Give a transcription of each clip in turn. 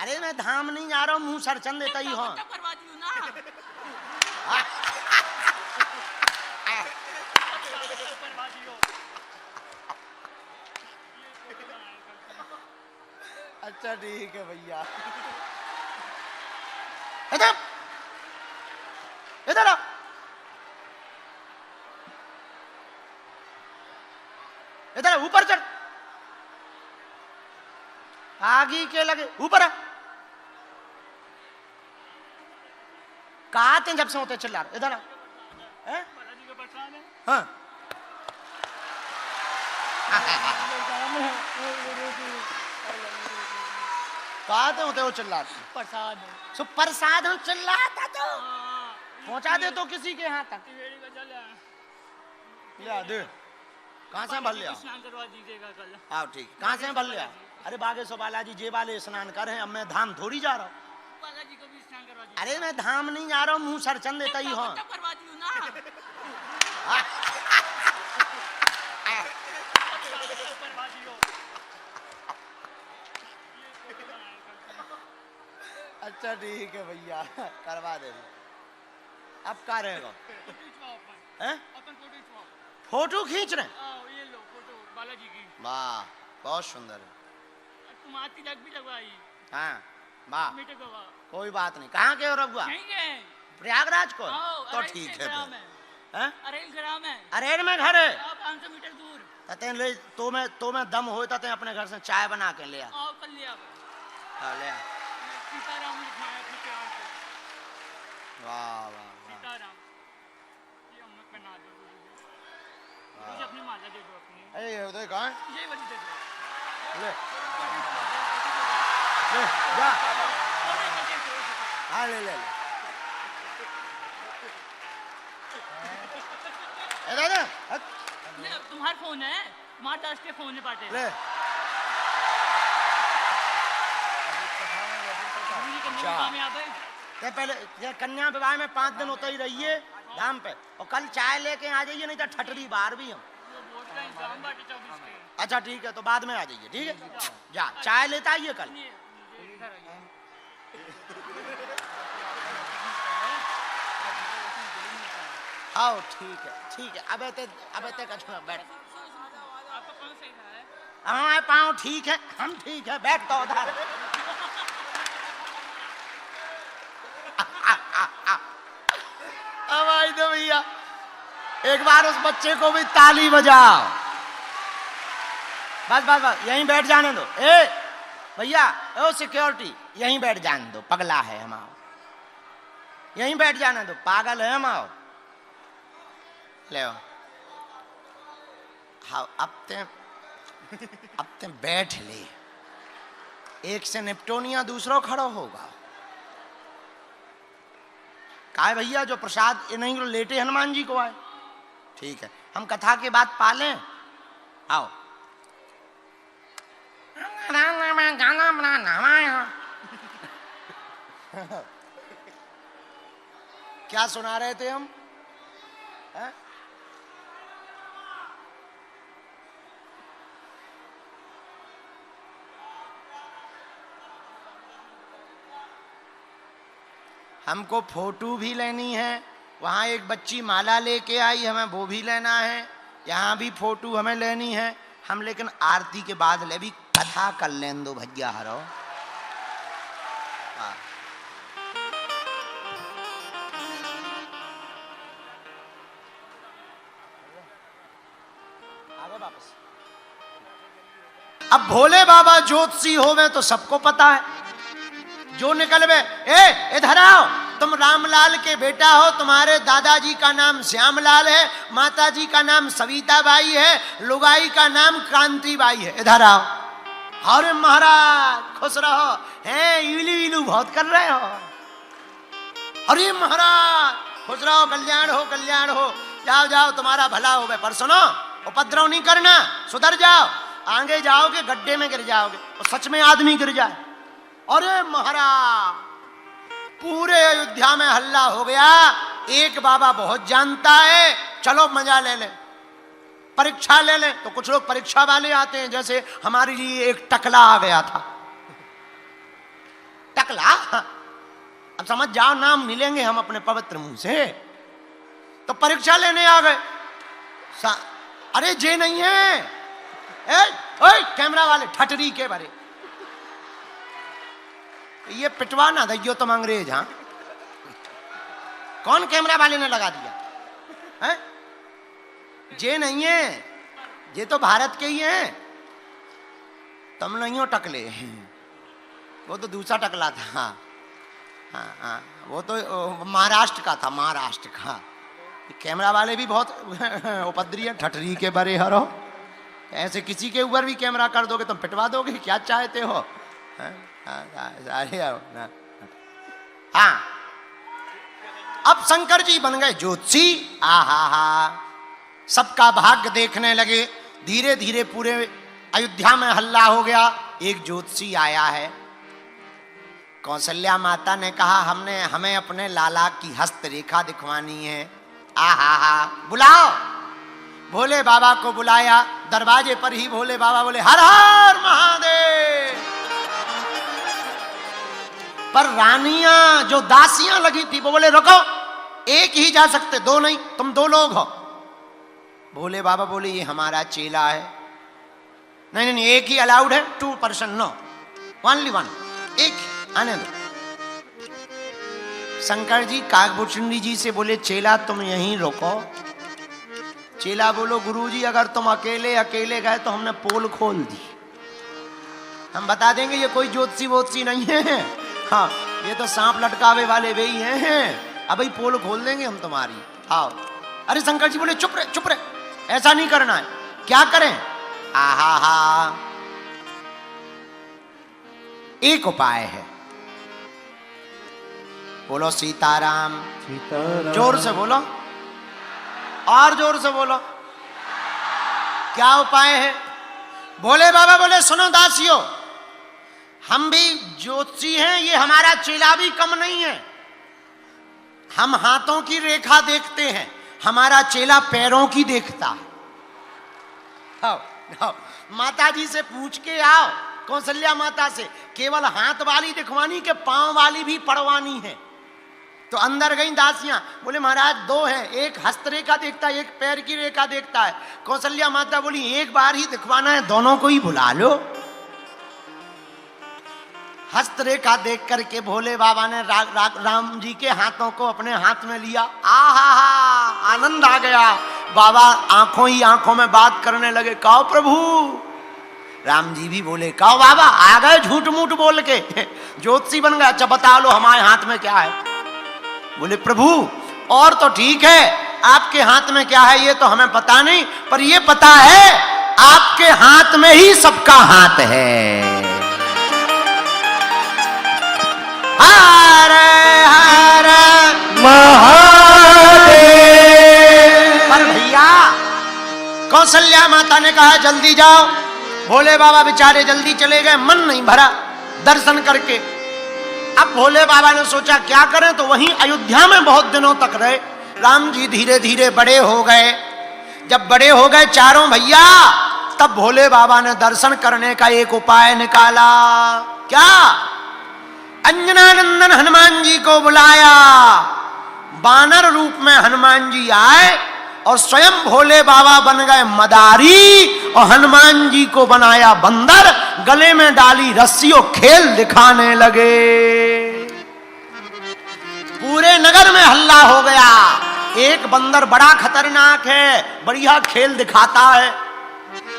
अरे मैं धाम नहीं जा रहा हूँ, मुंह सरचन देता ही हूँ। करवा दियो ना। अच्छा ठीक है भैया। इधर इधर इधर ऊपर चढ़, आगे के लगे ऊपर आ। कहा थे जब से होते चिल्ला रहे, इधर आ। हाँ कहा थे होते वो चिल्ला रहे? प्रसाद सो प्रसाद हम चिल्लाता तो पहुंचा दे तो किसी के यहाँ तक ले दे। कहाँ से भर लिया? स्नान करवा दीजिएगा कल। हाँ ठीक, कहाँ से भर लिया? अरे बागेश्वर बालाजी जे वाले स्नान कर हैं, अब मैं धाम थोड़ी जा रहा हूँ। बालाजी को भी स्नान करवा दीजिए। अरे मैं धाम नहीं जा रहा हूँ, मुंह सरचन देता ही हूँ। करवा दियो ना। अच्छा ठीक है भैया, करवा दे। अब क्या रहेगा? फोटो खींच रहे? ये लो फोटो बालाजी की। वाह बहुत सुंदर है। तुम हाथ की लग भी लगवाई। हाँ वाह, मीठे गवा। कोई बात नहीं। कहाँ के हो रघुआ? प्रयागराज को? तो ठीक है। अरेल ग्राम है। अरेल में घर है? 500 मीटर दूर। तते ले तो मैं दम हो तते अपने घर से चाय बना के ले आ। कर लिया। ले आ। सीताराम लिखा है अपने प्यार से। वाह वाह सीताराम। ये अम्मा पहना दो मुझे, अपनी माला दे दो अपनी। अरे ये तो कहाँ? ये वाली दे दो। ले ले जा। हाँ ले ले ले। दादा तुम्हारा फोन है? माँ दास के फोन है पाटे। ले ये पहले ये कन्या विवाह में 5 दिन होते ही रहिए धाम पे, और कल चाय लेके आ जाइए, नहीं तो ठटरी बाहर भी हम। अच्छा ठीक है, तो बाद में आ जाइए। ठीक है जा, चाय लेता आइए कल। आओ ठीक है। अब ते कछुआ बैठ। हाँ पाँव ठीक है, हम ठीक है, बैठ तो उधर। अब आई तो भैया एक बार उस बच्चे को भी ताली बजाओ। बस यहीं बैठ जाने दो। ए भैया ओ सिक्योरिटी, यहीं बैठ जाने दो, पगला है हम आओ। यहीं बैठ जाने दो, पागल है हम आओ। ले हाँ अब ते बैठ ले, एक से निपटोनिया दूसरा खड़ा होगा। कहा भैया जो प्रसाद ये नहीं लेटे हनुमान जी को आए। ठीक है हम कथा के बाद पालें। आओ गाना बनाना। क्या सुना रहे थे हम? है? हमको फोटो भी लेनी है, वहाँ एक बच्ची माला लेके आई, हमें वो भी लेना है, यहाँ भी फोटो हमें लेनी है हम, लेकिन आरती के बाद ले भी कथा कर लें दो भैया। हरो आगे वापस। अब भोले बाबा ज्योतिषी होवे तो सबको पता है, जो निकलवे ए इधर आओ, तुम रामलाल के बेटा हो, तुम्हारे दादाजी का नाम श्यामलाल है, माताजी का नाम सविता बाई है, लुगाई का नाम क्रांति बाई है, इधर आओ। अरे महाराज खुश रहो, हैं इलू इलू बहुत कर रहे हो। अरे महाराज खुश रहो, कल्याण हो, जाओ जाओ तुम्हारा भला हो। पर सुनो उपद्रव नहीं करना, सुधर जाओ, आगे जाओगे गड्ढे में गिर जाओगे, और सच में आदमी गिर जाए। अरे महाराज पूरे अयोध्या में हल्ला हो गया, एक बाबा बहुत जानता है, चलो मजा ले ले, परीक्षा ले ले। तो कुछ लोग परीक्षा वाले आते हैं, जैसे हमारे लिए एक टकला आ गया था। टकला। अब समझ जाओ, नाम मिलेंगे हम अपने पवित्र मुंह से। तो परीक्षा लेने आ गए। अरे जे नहीं है, ओए कैमरा वाले ठटरी के बारे, ये पिटवा ना दइयो तुम अंग्रेज। हाँ, कौन कैमरा वाले ने लगा दिया है? जे नहीं है, ये तो भारत के ही हैं। तुम नहीं हो टकले, वो तो दूसरा टकला था। हाँ हाँ, वो तो महाराष्ट्र का था, महाराष्ट्र का। कैमरा वाले भी बहुत उपद्रवी है, ठटरी के बरे हरो। ऐसे किसी के ऊपर भी कैमरा कर दोगे तुम पिटवा दोगे, क्या चाहते हो? हाँ, अब शंकर जी बन गए ज्योतिषी। आहा, सबका भाग्य देखने लगे। धीरे धीरे पूरे अयोध्या में हल्ला हो गया, एक ज्योतिषी आया है। कौशल्या माता ने कहा हमें अपने लाला की हस्तरेखा दिखवानी है। आहा, बुलाओ। भोले बाबा को बुलाया। दरवाजे पर ही भोले बाबा बोले हर हर महादेव। पर रानियां जो दासियां लगी थी वो बोले रुको, एक ही जा सकते, दो नहीं, तुम दो लोग हो। भोले बाबा बोले ये हमारा चेला है। नहीं नहीं, एक ही अलाउड है, 2 पर्सन नो, ओनली 1, एक आने दो। शंकर जी काकभूषुंडी जी से बोले चेला तुम यहीं रुको। चेला बोलो गुरुजी अगर तुम अकेले गए तो हमने पोल खोल दी, हम बता देंगे ये कोई ज्योतिषी वोतिषी नहीं है। हाँ, ये तो सांप लटकावे वाले वे ही हैं। अब भाई पोल खोल देंगे हम तुम्हारी, आओ। अरे शंकर जी बोले चुप रहे, ऐसा नहीं करना है। क्या करें? आहा, एक उपाय है। बोलो सीताराम। सीताराम। जोर से बोलो, और जोर से बोलो। क्या उपाय है? भोले बाबा बोले सुनो दासियों, हम भी ज्योतिषी हैं, ये हमारा चेला भी कम नहीं है। हम हाथों की रेखा देखते हैं, हमारा चेला पैरों की देखता है। आओ, माता जी से पूछ के आओ, कौशल्या माता से, केवल हाथ वाली दिखवानी के पांव वाली भी पड़वानी है। तो अंदर गई दासियां, बोले महाराज 2 है, एक हस्तरेखा देखता है, एक पैर की रेखा देखता है। कौशल्या माता बोली एक बार ही दिखवाना है, दोनों को ही बुला लो। हस्तरेखा देख करके भोले बाबा ने राम जी के हाथों को अपने हाथ में लिया। आहा, आनंद आ गया। बाबा आंखों ही आंखों में बात करने लगे, कहो प्रभु। राम जी भी बोले कहो बाबा। आ गए झूठ मूठ बोल के, ज्योतिषी बन गए। अच्छा बता लो हमारे हाथ में क्या है? बोले प्रभु और तो ठीक है, आपके हाथ में क्या है ये तो हमें पता नहीं, पर ये पता है आपके हाथ में ही सबका हाथ है। हर हर महादेव। पर भैया कौशल्या माता ने कहा जल्दी जाओ। भोले बाबा बेचारे जल्दी चले गए, मन नहीं भरा दर्शन करके। अब भोले बाबा ने सोचा क्या करें, तो वहीं अयोध्या में बहुत दिनों तक रहे। राम जी धीरे धीरे बड़े हो गए। जब बड़े हो गए चारों भैया, तब भोले बाबा ने दर्शन करने का एक उपाय निकाला। क्या? अंजनानंदन हनुमान जी को बुलाया। बानर रूप में हनुमान जी आए और स्वयं भोले बाबा बन गए मदारी और हनुमान जी को बनाया बंदर। गले में डाली रस्सियों, खेल दिखाने लगे। पूरे नगर में हल्ला हो गया, एक बंदर बड़ा खतरनाक है, बढ़िया खेल दिखाता है।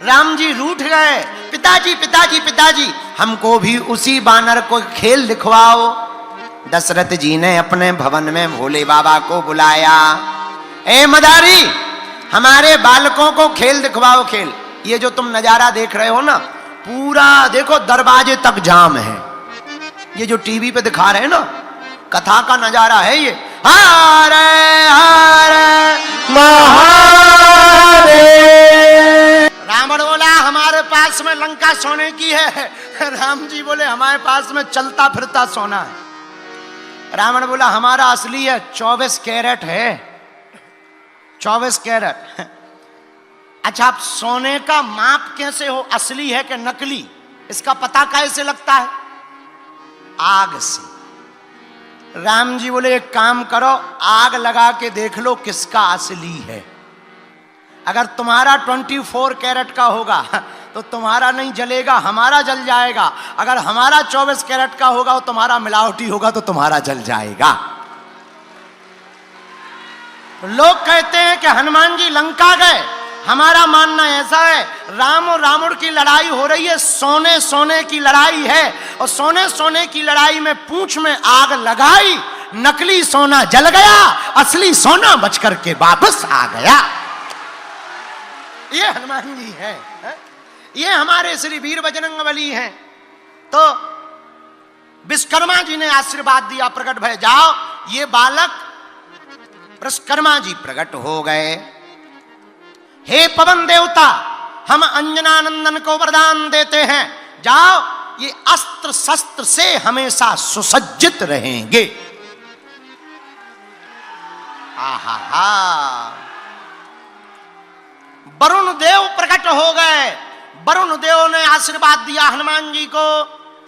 राम जी रूठ गए, पिताजी पिताजी पिताजी हमको भी उसी बानर को खेल दिखवाओ। दशरथ जी ने अपने भवन में भोले बाबा को बुलाया। ए मदारी, हमारे बालकों को खेल दिखवाओ। खेल ये जो तुम नजारा देख रहे हो ना, पूरा देखो दरवाजे तक जाम है। ये जो टीवी पे दिखा रहे हैं ना, कथा का नजारा है ये। हरे हरे महादेव। रावण बोला हमारे पास में लंका सोने की है। राम जी बोले हमारे पास में चलता फिरता सोना है। रावण बोला हमारा असली है, 24 कैरेट है, 24 कैरेट। अच्छा, आप सोने का माप कैसे हो, असली है कि नकली, इसका पता कैसे लगता है? आग से। राम जी बोले एक काम करो, आग लगा के देख लो किसका असली है। अगर तुम्हारा 24 कैरेट का होगा तो तुम्हारा नहीं जलेगा, हमारा जल जाएगा। अगर हमारा 24 कैरेट का होगा और तुम्हारा मिलावटी होगा तो तुम्हारा जल जाएगा। लोग कहते हैं कि हनुमान जी लंका गए, हमारा मानना ऐसा है राम और रावण की लड़ाई हो रही है, सोने सोने की लड़ाई है, और सोने सोने की लड़ाई में पूंछ में आग लगाई, नकली सोना जल गया, असली सोना बच करके वापस आ गया। ये हनुमान जी है, ये हमारे श्री वीर बजरंगबली हैं। तो विश्वकर्मा जी ने आशीर्वाद दिया, प्रकट भय जाओ। ये बालक विश्वकर्मा जी प्रकट हो गए। हे पवन देवता, हम अंजनानंदन को वरदान देते हैं, जाओ ये अस्त्र शस्त्र से हमेशा सुसज्जित रहेंगे। आहा, वरुण देव प्रकट हो गए। वरुण देव ने आशीर्वाद दिया हनुमान जी को,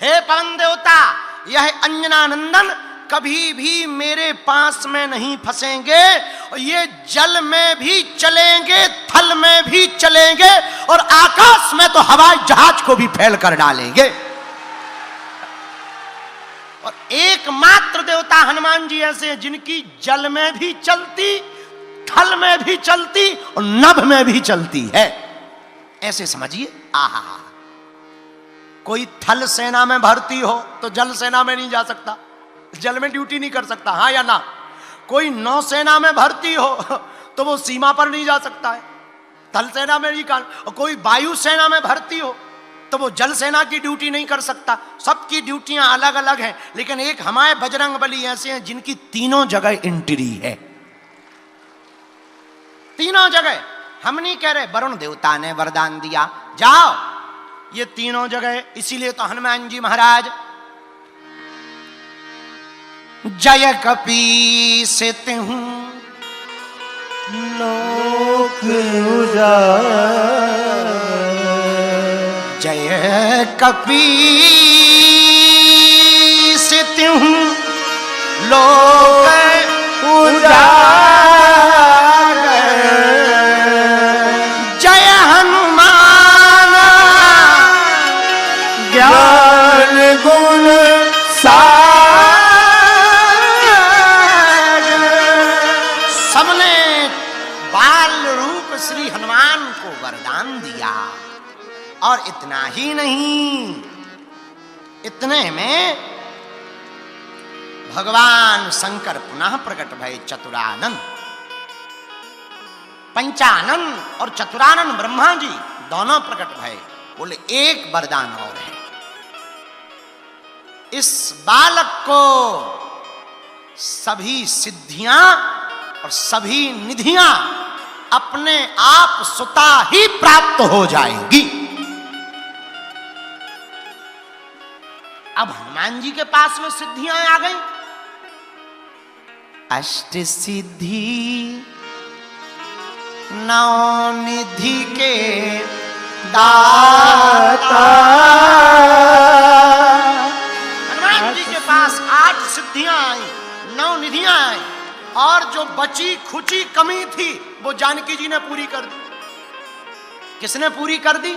हे पवन देवता, यह अंजनानंदन कभी भी मेरे पास में नहीं फंसेंगे, और ये जल में भी चलेंगे, थल में भी चलेंगे, और आकाश में तो हवाई जहाज को भी फैल कर डालेंगे। और एकमात्र देवता हनुमान जी ऐसे हैं जिनकी जल में भी चलती, थल में भी चलती और नभ में भी चलती है। ऐसे समझिए। आहा, कोई थल सेना में भर्ती हो तो जल सेना में नहीं जा सकता, जल में ड्यूटी नहीं कर सकता, हाँ या ना। कोई नौसेना में भर्ती हो तो वो सीमा पर नहीं जा सकता है, थल सेना में नहीं कर। और कोई वायु सेना में भर्ती हो तो वो जल सेना की ड्यूटी नहीं कर सकता। सबकी ड्यूटियां अलग अलग हैं, लेकिन एक हमारे बजरंगबली ऐसे हैं जिनकी तीनों जगह एंट्री है, तीनों जगह। हम नहीं कह रहे, वरुण देवता ने वरदान दिया, जाओ ये तीनों जगह। इसीलिए तो हनुमान जी महाराज जय कपीसित हूं लोक उजागर, जय कपीसित हूं लोक उजागर, जय हनुमान ज्ञान गुण सागर। सबने बाल रूप श्री हनुमान को वरदान दिया। और इतना ही नहीं, इतने में भगवान शंकर पुनः प्रकट भय चतुरानंद। पंचानंद और चतुरानंद ब्रह्मा जी दोनों प्रकट भय, बोले एक वरदान और है, इस बालक को सभी सिद्धियां और सभी निधियां अपने आप स्वतः ही प्राप्त हो जाएंगी। अब हनुमान जी के पास में सिद्धियां आ गई, अष्ट सिद्धि नौ निधि के दाता। हनुमान जी के पास 8 सिद्धियां आई, 9 निधियां आई, और जो बची खुची कमी थी वो जानकी जी ने पूरी कर दी। किसने पूरी कर दी?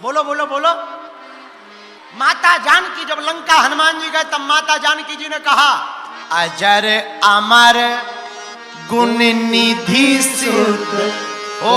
बोलो बोलो बोलो। माता जानकी जब लंका हनुमान जी गए तब माता जानकी जी ने कहा, अजर अमर गुण निधि सुत ओ